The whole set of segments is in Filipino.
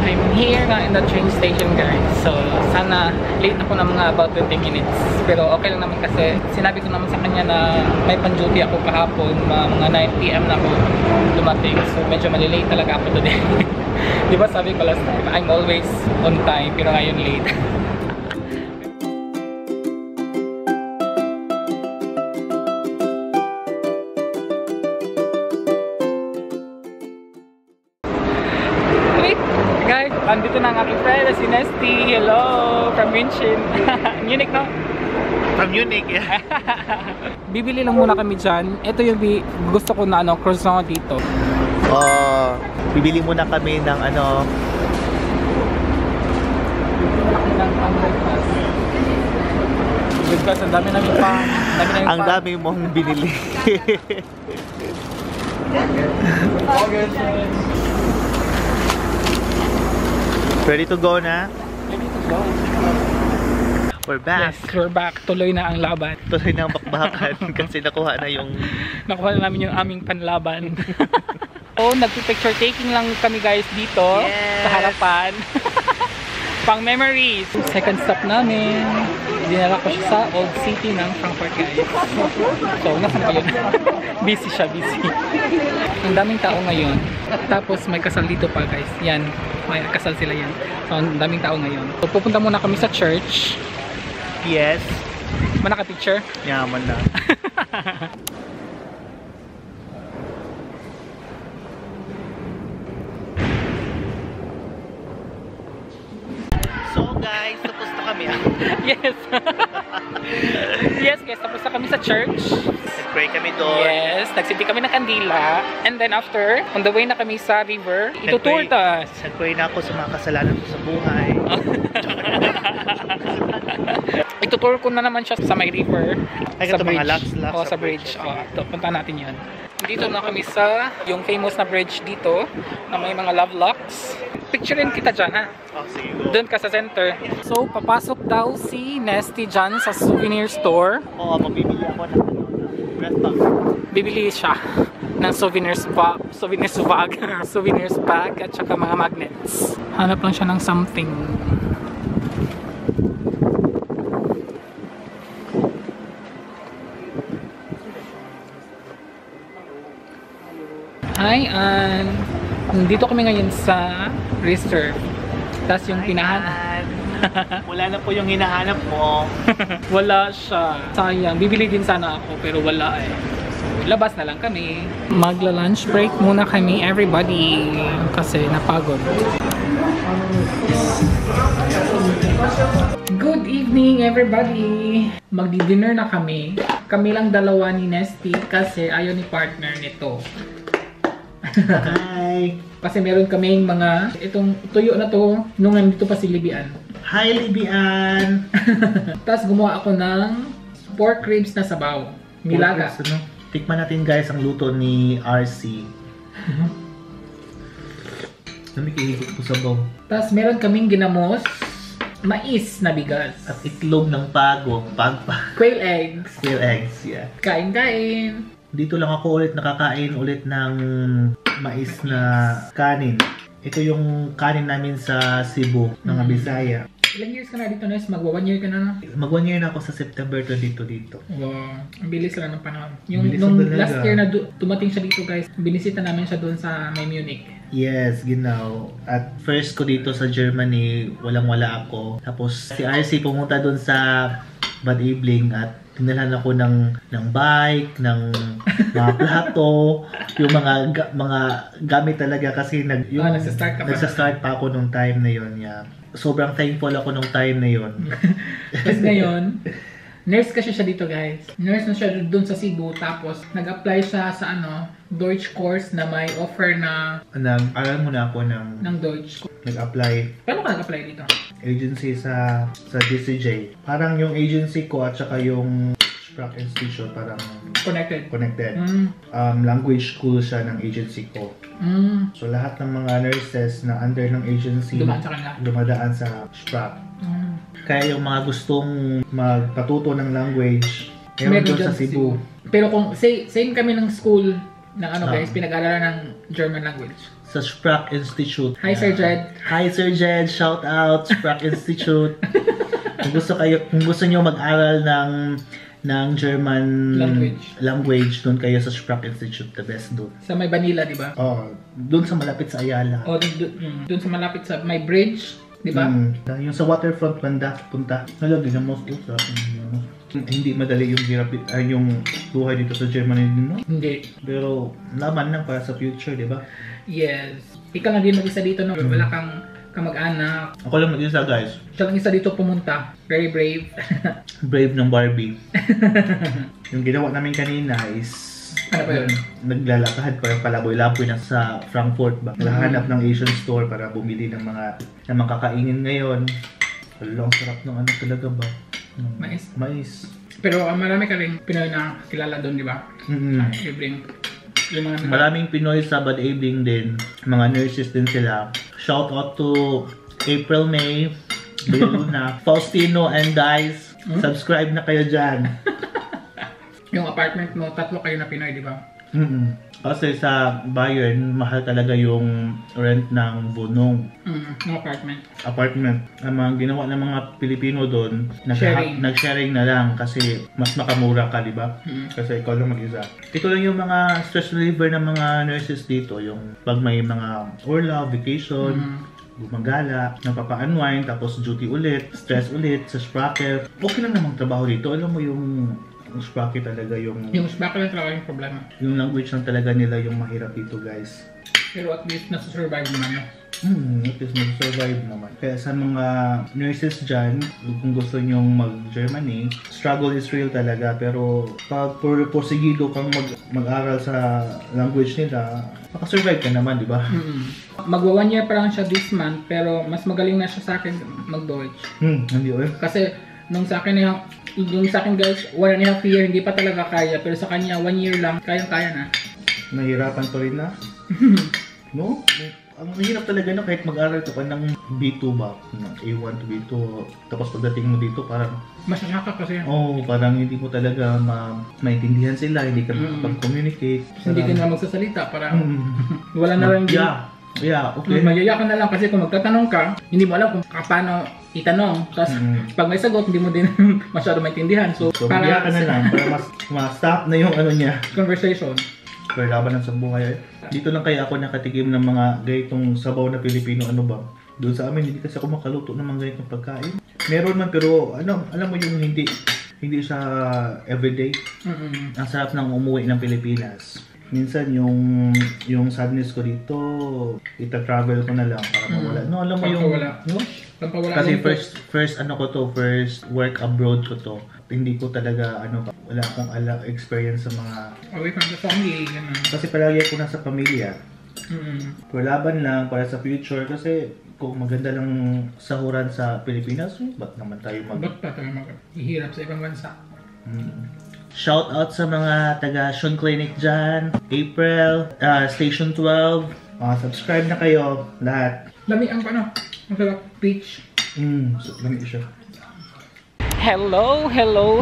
I'm here na in the train station, guys. So, sana late ako ng mga about 20 minutes. Pero okay lang naman kasi sinabi ko naman sa kanya na may pan-duty ako kahapon. Mga 9 PM na ako dumating. So, medyo malilate talaga ako today. Di ba sabi ko last time, I'm always on time. Pero ngayon late. Guys, andito na ang aking friend, si Nesty. Hello! From München. Munich, no? From Munich, yeah. Bibili lang muna kami dyan. Ito yung gusto ko na croissant dito. Bibili muna kami ng Because ang dami namin pa. Ang dami mong binili. Ready to go na? Ready to go. We're back. Yes, we're back. Tuloy na ang laban. Tuloy na ang bakbakan kasi nakuha na nakuha na namin yung aming panlaban. Oh, nagpi-picture taking lang kami guys dito. Yes. Sa harapan. Pang memories. Second stop namin. Dinala ko siya sa Old City ng Frankfurt, guys. So, nasa na yun? Busy siya, busy. Ang daming tao ngayon. Tapos may kasal dito pa, guys. Yan. May kasal sila yan. So, ang daming tao ngayon. So, pupunta muna kami sa church. Yes. Manaka-picture? Yaman na. So guys, tapos na kami. Yes. Yes guys, tapos na kami sa church. Nag-pray kami doon. Yes, nagsindi kami ng kandila. And then after, on the way na kami sa river, itutour tas. Nag-pray na ako sa mga kasalanan ko sa buhay. Itutour ko na naman siya sa may river. Ay, sa bridge. mga locks, Sa bridge. Punta natin yan. Dito na kami sa yung famous na bridge dito na may mga love locks. Picturein kita dyan, ha? Oh, sige. Doon ka sa center. So, papasok daw si Nesty dyan sa souvenir store. Oo, magbibili ako ng breath bag. Bibili siya ng souvenirs bag at saka mga magnets. Hanap lang siya ng something. Hi, Ann. Nandito kami ngayon sa reserve. Tapos yung tinahanap. Wala na po yung hinahanap mo. Wala siya. Sayang. Bibili din sana ako pero wala eh. So, labas na lang kami. Magla-lunch break muna kami, everybody. Kasi napagod. Good evening, everybody! Magdi-dinner na kami. Kami lang dalawa ni Nesty kasi ayaw ni partner nito. Hi! Kasi meron kaming mga, itong tuyo na to, nung nandito pa si Libian. Hi, Libian! Tapos gumawa ako ng pork ribs na sabaw. Nilaga. Tikman natin guys ang luto ni RC. Namikihigit ko sabaw. Tapos meron kaming ginamos, mais na bigas. At itlog ng pagong, Quail eggs. Quail eggs, yeah. Kain-kain. Dito lang ako ulit nakakain ulit ng mais na kanin. Ito yung kanin namin sa Cebu, ng Bisaya. Ilang years ka na dito, Nes? Magwa 1 year ka na? Mag 1 year na ako sa September 22 dito. Wow, ang bilis lang ng panahon. Nung last year na dumating siya dito guys, binisita namin siya doon sa may Munich. Yes, ginaw. At first ko dito sa Germany, walang-wala ako. Tapos si RC pumunta doon sa Bad Aibling at tinalhan ako ng bike, ng mga plato, yung mga gamit talaga kasi nagsastart pa ako nung time na yon. Yeah. Sobrang thankful ako nung time na yon. Tapos ngayon, nurse kasi siya dito guys. Nurse na siya doon sa Cebu. Tapos nag-apply siya sa Deutsch course na may offer na... Nag-aral muna ako ng Deutsch. Nag-apply. Paano ka nag-apply dito? Agency sa DCJ. Parang yung agency ko at saka yung Sprach Institute parang connected. Language school siya ng agency ko. So lahat ng mga nurses na under ng agency dumadaan sa Sprach. Kaya yung mga gustong magpatuto ng language meron doon sa Cebu. Pero kung same kami ng school ng guys, pinag-aaralan ng German language. Sa Sprach Institute. Hi, Sir Jed. Hi, Sir Jed. Shout out, Sprach Institute. Kung gusto niyo mag-aral ng German language, doon kayo sa Sprach Institute, the best doon. Sa may Manila, di ba? Oh, doon sa malapit sa Ayala. Oh, doon sa malapit sa may bridge, di ba? Yung sa waterfront banda, punta. Nalagay na most of hindi madali yung yung buhay dito sa Germany din, no? Hindi. Pero laban lang para sa future, di ba? Yes. Ikaw lang din mag-isa dito, no? Wala kang kamag-anak. Ako lang mag-isa, guys. Siya lang isa dito pumunta. Very brave. Brave ng Barbie. Yung ginawa namin kanina is ano ba yun? Naglalakad para palaboy-laboy na sa Frankfurt ba? Naghahanap ng Asian store para bumili ng mga kakainin ngayon. Ang sarap ng ano talaga ba? Mais. Pero marami ka rin Pinoy na kilala doon, di ba? Evening. Maraming Pinoy sa Bad Evening din. Mga nurses din sila. Shout out to April May, Luna, Faustino and Dice. Subscribe na kayo dyan. Yung apartment mo, 3 kayo na Pinoy, di ba? Kasi sa Bayern, mahal talaga yung rent ng bunong. Ng apartment. Ang mga ginawa ng mga Pilipino doon, nag-sharing na lang kasi mas makamura ka, di ba? Kasi ikaw lang mag-isa. Ito lang yung mga stress reliever ng mga nurses dito. Yung pag may mga orla, vacation, gumagala, napapa-unwind, tapos duty ulit, stress ulit, sa sprocket. Okay lang namang trabaho dito. Alam mo yung Sprach talaga yung Sprach lang talaga yung problema. Yung language lang talaga nila yung mahirap dito, guys. Pero at least nasa-survive naman yun. At least nasa-survive naman. Kaya sa mga nurses dyan, kung gusto nyong mag-Germany, struggle is real talaga. Pero pag porsigido kang mag-aral sa language nila, makasurvive ka naman, di ba? Magwa 1 year pa lang siya this month, pero mas magaling na siya sa akin mag-Deutsch. Hindi oy. Kasi nung sa akin yung sa akin guys, 1.5 year, hindi pa talaga kaya. Pero sa kanya, 1 year lang, kayang-kaya na. Nahirapan pa rin na? No? Ang mahirap talaga na kahit mag-aral ka pa ng B2 ba? Ng A1 to B2. Tapos pagdating mo dito, parang masasaka kasi yan. Parang hindi mo talaga maintindihan sila, hindi ka makapag-communicate. Hindi ka na magsasalita, parang wala na rin. Yeah, okay. Magyaya ka na lang kasi kung magtatanong ka, hindi mo alam kung paano itanong. Tapos pag may sagot, hindi mo din masyado maintindihan. So para ka na lang, para ma-stop na yung ano niya. Conversation. Pero laban ng sa buhay. Dito lang kaya ako nakatikim ng mga ganitong sabaw na Pilipino, ano ba? Doon sa amin, hindi kasi ako makaluto ng mga ganitong pagkain. Meron man, pero alam mo yung hindi siya everyday. Ang sarap ng umuwi ng Pilipinas. Minsan yung sadness ko dito, ita-travel ko na lang para mawala. No, alam mo yung no? Kasi first work abroad ko to. Hindi ko talaga wala akong experience sa mga away from the family. Kasi palagi ako nasa pamilya. Pero laban lang para sa future kasi kung maganda lang sahuran sa Pilipinas, ba't naman tayo ihirap sa ibang bansa? Shout out sa mga taga Sean Clinic dyan, April, Station 12. Subscribe na kayo, lahat. Lami ang ang sarap, peach. Lami siya. Hello! Hello!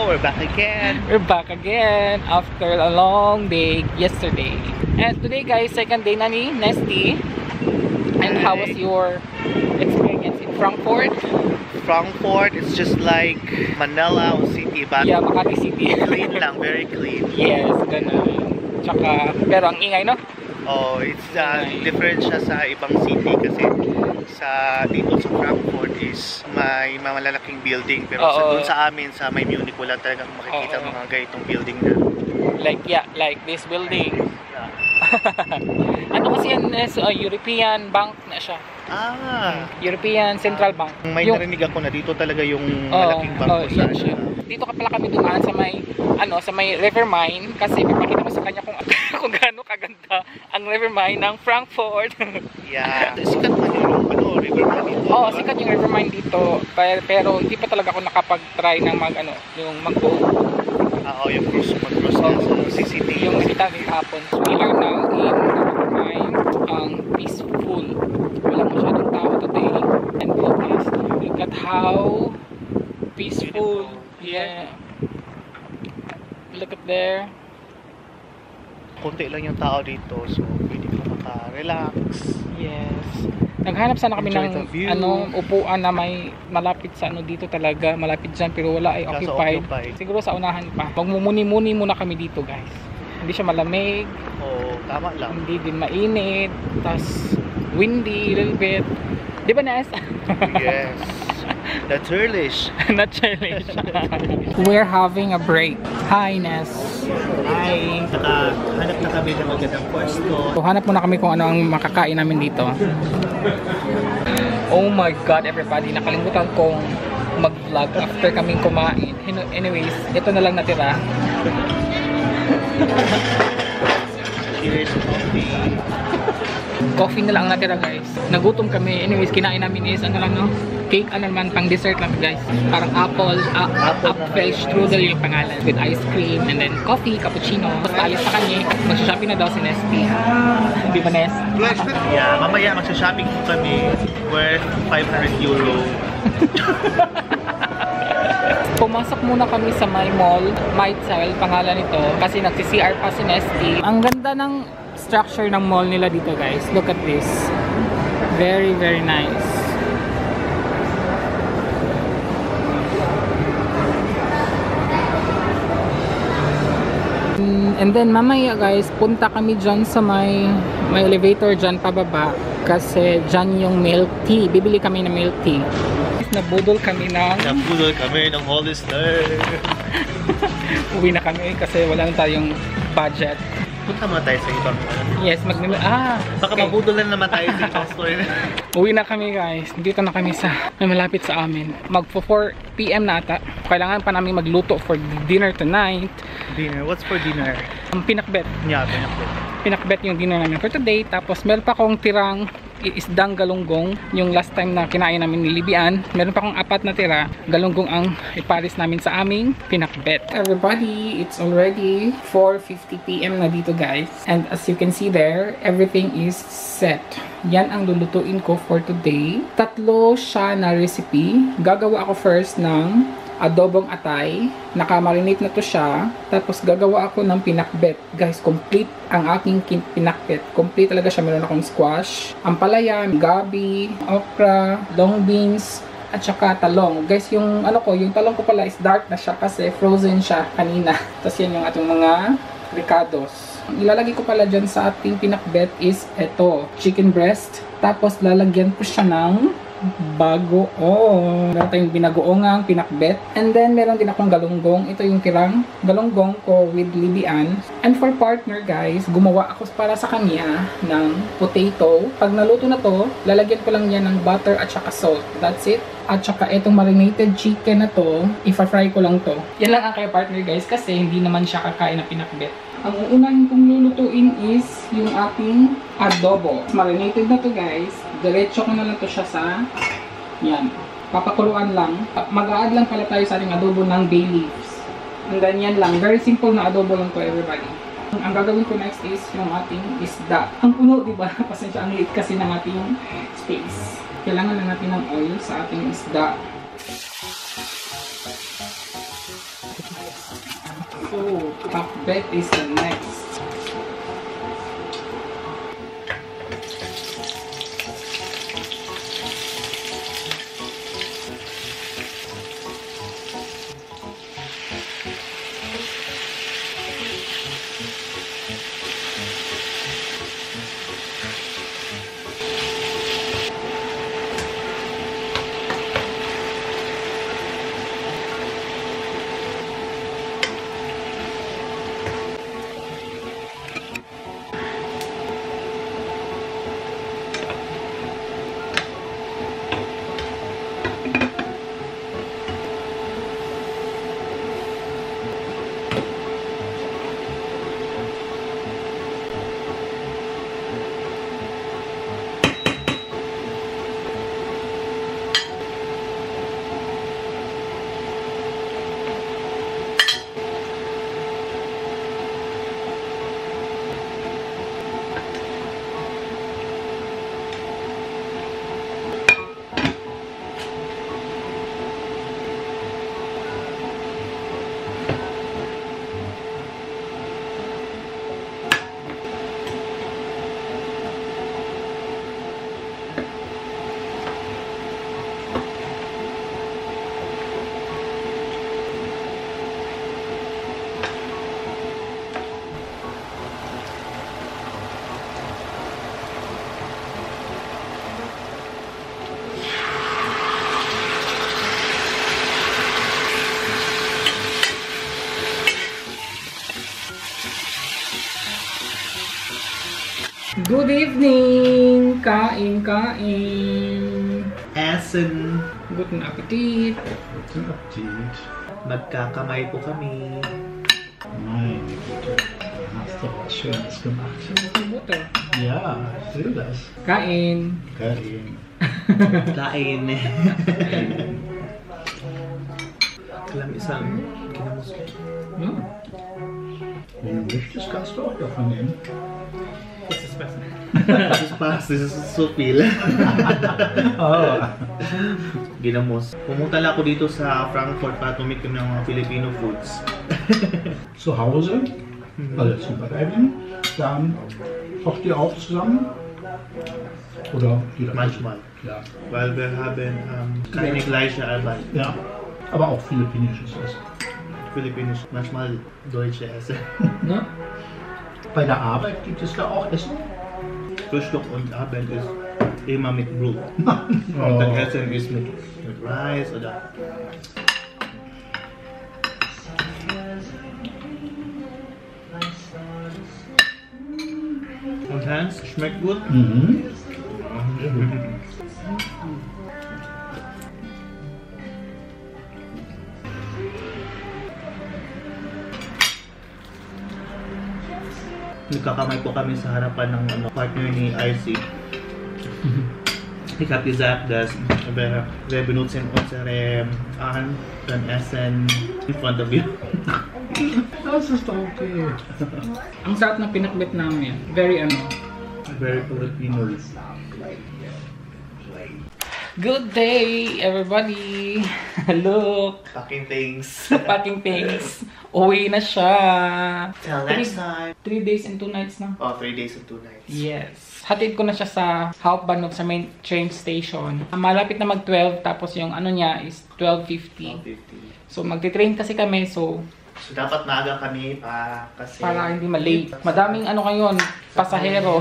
We're back again! We're back again after a long day yesterday. And today guys, second day na ni Nesty. And how was your experience in Frankfurt? Frankfurt, it's just like Manila city, but yeah, Makati City. Clean lang, very clean. Yes, ganun. Tsaka, pero ang ingay, no? It's different siya sa ibang city kasi dito sa Frankfurt is may malalaking building, pero doon sa amin sa may Munich wala talagang makikita mga ganitong building na. Like this building. Ano kasi yan is European Bank na siya. European Central Bank. May narinig ako na dito talaga yung malaking bangko sa siya. Dito ka pala kami dumaan sa may river mine kasi papakita mo sa kanya kung gaano kaganda ang river mine ng Frankfurt. Yeah. Sikat man yung river mine dito. Sikat yung river mine dito. Pero hindi pa talaga ako nakapag-try ng mag-boat. Yung cruise sa CCT. Yung nakita natin kahapon. We are now in river mine. Peaceful. Wala masyadong tao today. And guys, look at how peaceful. Yeah. Look at there. konti lang yung tao dito. So, pwede ka maka-relax. Yes. Naghanap sana kami Enjoy ng the view. upuan na may malapit sa dito talaga, malapit dyan pero wala ay Kaso occupied. occupied. Siguro sa unahan pa. Magmumuni-muni muna kami dito, guys. Hindi siya malamig, Oo, tama lang. hindi din mainit, tas windy a little bit. Di ba, Nes? Yes. That's earlish. Not challenge. We're having a break. Hi, Nes. Hi. Hanap na kami ng magandang pwesto. So, hanap muna kami kung ano ang makakain namin dito. Oh my God, everybody. Nakalimutan kong mag-vlog after kaming kumain. Anyways, ito na lang natira. Here's coffee. Coffee na lang natira, guys. Nagutom kami. Anyways, kinain namin is ano lang, no? Cake, ano naman, pang dessert lang, guys. Parang apple strudel yung pangalan. With ice cream, and then coffee, cappuccino. Tapos paalis sa kanya. Magsha-shopping na daw si Nesty. Di ba, Nes? Yeah, mamaya magsha-shopping po kami worth €500. Pumasok muna kami sa my mall, My Child, pangalan nito. Kasi nagsi-CR pa si Nesty. Ang ganda ng structure ng mall nila dito, guys. Look at this. Very, very nice. And then mamaya, guys, punta kami dyan sa may elevator dyan pababa. Kasi dyan yung milk tea. Bibili kami ng milk tea. Nabudol kami ng Hollister. Uwi na kami kasi wala na tayong budget. Punta muna tayo sa ibang Yes, baka okay. mabudol na naman tayo sa ibang store. Uwi na kami, guys. Dito na kami sa may malapit sa amin. Magpo 4 PM na ata. Kailangan pa namin magluto for dinner tonight. Dinner? What's for dinner? Ang pinakbet. Yeah, pinakbet. Pinakbet yung dinner namin for today. Tapos meron pa akong tirang isdang galunggong. Yung last time na kinain namin ni Libian. Meron pa akong 4 na tira. Galunggong ang iparis namin sa aming pinakbet. Everybody, it's already 4:50 PM na dito, guys. And as you can see there, everything is set. Yan ang lulutuin ko for today. 3 siya na recipe. Gagawa ako first ng adobong atay. Nakamarinate na to siya. Tapos gagawa ako ng pinakbet. Guys, complete ang aking pinakbet. Complete talaga siya. Meron akong squash, ampalaya, gabi, okra, long beans, at saka talong. Guys, yung yung talong ko pala is dark na siya kasi frozen siya kanina. Tapos yan yung ating mga ricados. Ang ilalagay ko pala dyan sa ating pinakbet is eto, chicken breast. Tapos lalagyan ko siya ng bagoong. Meron tayong binagoongang pinakbet. And then, meron din akong galunggong. Ito yung tirang galunggong ko with Libian. And for partner, guys, gumawa ako para sa kanya ng potato. Pag naluto na to, lalagyan ko lang yan ng butter at saka salt. That's it. At saka itong marinated chicken na to, ifa-fry ko lang to. Yan lang ang kay partner, guys, kasi hindi naman siya kakain na pinakbet. Ang uunahin kong lulutuin is yung ating adobo. Marinated na to, guys. Diretso ko na lang to siya sa yan. Papakuluan lang. Mag-a-add lang pala tayo sa ating adobo ng bay leaves. And then yan lang. Very simple na adobo lang to, everybody. Ang gagawin ko next is yung ating isda. Ang puno, diba? Pasensya, ang liit kasi ng ating space. Kailangan lang natin ng oil sa ating isda. So, pakbet is the next. Good evening! Kain, kain! Essen. Guten Appetit! Guten Appetit. Magkakamay po kami. Meine Güte, da hast du was Schönes gemacht. Butter. Ja, ich sehe das. Kain! Karin. Kain. Alam isang kinamos ko. Hmm? Wenn du möchtest, kannst du auch davon nehmen. Das ist besser. Das is so viel. Oh. Ginamos. Pumunta lang ako dito sa Frankfurt para tumikim ng mga Filipino foods. Zu Hause, also zu Eibling, dann kocht ihr auch zusammen? Oder jeder? Manchmal. Ja. Weil wir haben keine gleiche Arbeit. Ja, aber auch philippinisches Essen. Filipinisch, manchmal deutsche Essen. No? Bei der Arbeit gibt es da auch Essen? Frühstück und Abend ist immer mit Brot. Und dann Essen ist mit Reis oder... Und Hans, schmeckt gut? Mhm. Nagkakamay po kami sa harapan ng partner ni RC. Ich habe gesagt, dass wir benutzen unsere dann Essen in front of you. Das ist doch okay. Ang sarap ng pinakbit namin. Very Very Filipino. Good day, everybody! Look! Packing things. Packing things. Uwi na siya. Till next time. 3 days and 2 nights na. Oh, 3 days and 2 nights. Yes. Hatid ko na siya sa Hauptbahnhof sa main train station. Malapit na mag-12 tapos yung ano niya is 12:50. 50. So magti-train kasi kami so Dapat maaga kami kasi... para hindi ma-late. Madaming ano ngayon, pasahero.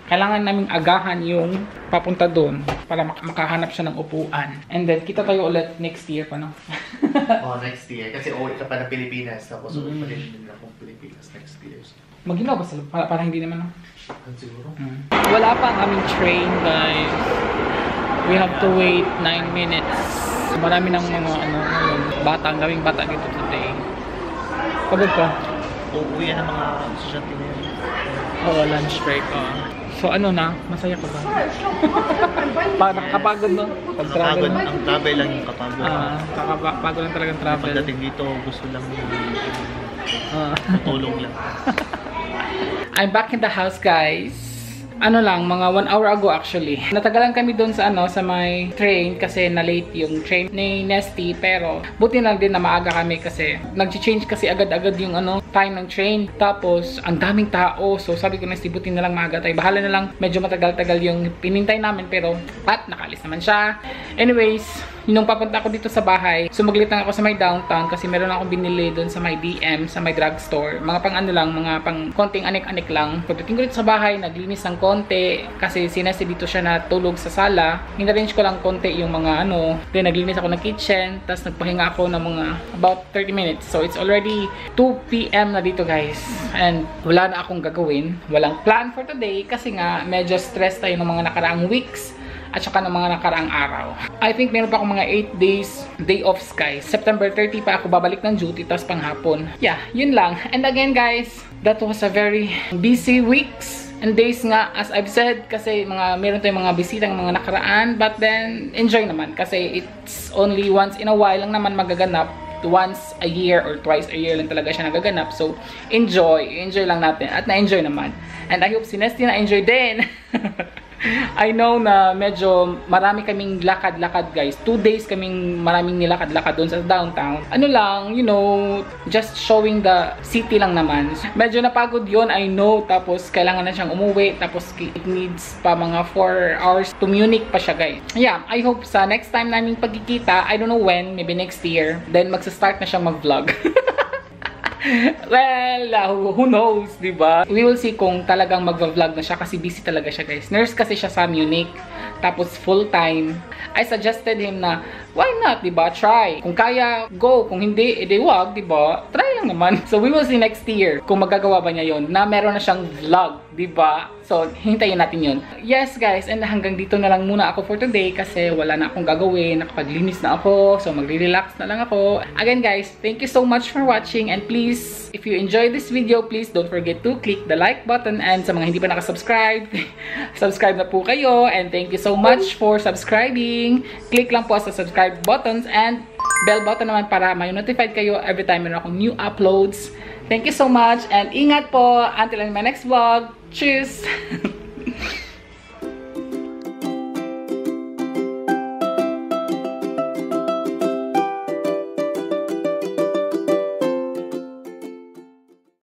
Kailangan naming agahan yung papunta doon para makahanap siya ng upuan. And then, kita tayo ulit next year pa, no? Oh, next year. Kasi uwi ka pa ng Pilipinas. Tapos uwi pa din akong Pilipinas next year. Maginaw ba sila? Para hindi naman, no? Siguro? Wala pa ang aming train, guys. We have to wait 9 minutes. Marami ng mga, bata, ang daming bata dito today. Pagod ka? Uuwi ng mga estudyante na yun. Oo, lunch break, So ano na? Masaya ka ba? Nakakapagod, no? Pag-travel. Ang travel lang yung kapagod. Nakakapagod lang talagang travel. Pagdating dito, gusto lang tulong lang. I'm back in the house, guys. Ano lang, mga 1 hour ago actually. Natagalan kami doon sa sa may train kasi na-late yung train ni Nesty, pero buti lang din na maaga kami kasi nag-change kasi agad-agad yung time ng train. Tapos ang daming tao. So sabi ko, Nesty, buti na lang maaga tayo. Bahala na lang, medyo matagal-tagal yung pinintay namin, pero nakalis naman siya. Anyways, nung papunta ako dito sa bahay, sumaglit lang ako sa may downtown kasi meron akong binili doon sa may DM, sa may drugstore. Mga pang mga pang konting anik-anik lang. Pagdating ko dito sa bahay, naglinis ng konti kasi sinasi dito siya natulog sa sala. Hinarrange ko lang konti yung mga then naglinis ako ng kitchen, tapos nagpahinga ako ng mga about 30 minutes. So it's already 2 PM na dito, guys. And wala na akong gagawin. Walang plan for today kasi nga medyo stress tayo ng mga nakaraang weeks at saka ng mga nakaraang araw. I think meron pa akong mga 8 days day offs, guys. September 30 pa ako babalik ng duty, tapos panghapon. Yeah, yun lang. And again, guys, that was a very busy weeks and days nga, as I've said, kasi meron tayong mga bisitang mga nakaraan, but then enjoy naman kasi it's only once in a while lang naman magaganap. Once a year or twice a year lang talaga siya nagaganap. So, enjoy lang natin. At na-enjoy naman. And I hope si Nesty na-enjoy din. I know na medyo marami kaming lakad-lakad, guys. 2 days kaming maraming nilakad-lakad doon sa downtown. Ano lang, just showing the city lang naman. Medyo napagod yon, I know. Tapos kailangan na siyang umuwi. Tapos it needs pa mga 4 hours to Munich pa siya, guys. Yeah, I hope sa next time naming pagkikita, I don't know when, maybe next year, then magsa-start na siyang mag-vlog. Well, who knows, diba? We will see kung talagang mag-vlog na siya kasi busy talaga siya, guys. Nurse kasi siya sa Munich, tapos full-time. I suggested him na, why not, diba? Try. Kung kaya, go. Kung hindi, edi wag, diba? Try lang sayang naman. So we will see next year kung magagawa ba niya yon na meron na siyang vlog, diba? So hintayin natin yon. Yes guys, and hanggang dito na lang muna ako for today kasi wala na akong gagawin. Nakapaglinis na ako, so magre-relax na lang ako. Again guys, thank you so much for watching, and please, if you enjoyed this video, please don't forget to click the like button, and sa mga hindi pa nakasubscribe, subscribe na po kayo, and thank you so much for subscribing. Click lang po sa subscribe buttons and bell button naman para may-notified kayo every time meron akong new uploads. Thank you so much, and ingat po until in my next vlog. Cheers!